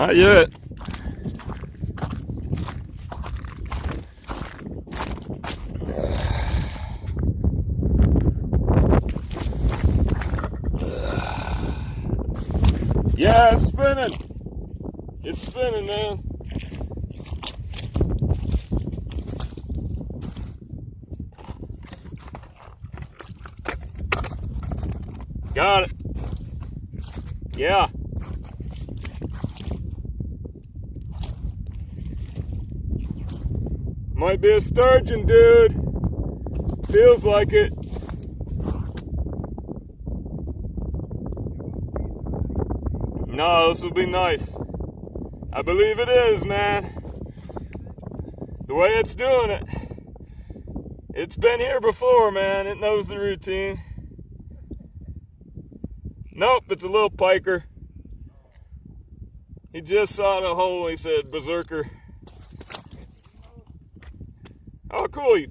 Not yet. Yeah, it's spinning. It's spinning, man. Got it. Yeah. Might be a sturgeon, dude. Feels like it. No, this will be nice. I believe it is, man. The way it's doing it. It's been here before, man. It knows the routine. Nope, it's a little piker. He just saw the hole. He said, berserker. Oh, cool. He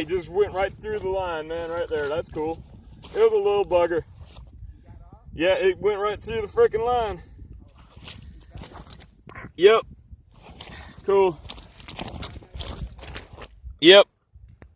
just went right through the line, man, right there. That's cool. It was a little bugger. Yeah, it went right through the freaking line. Yep. Cool. Yep.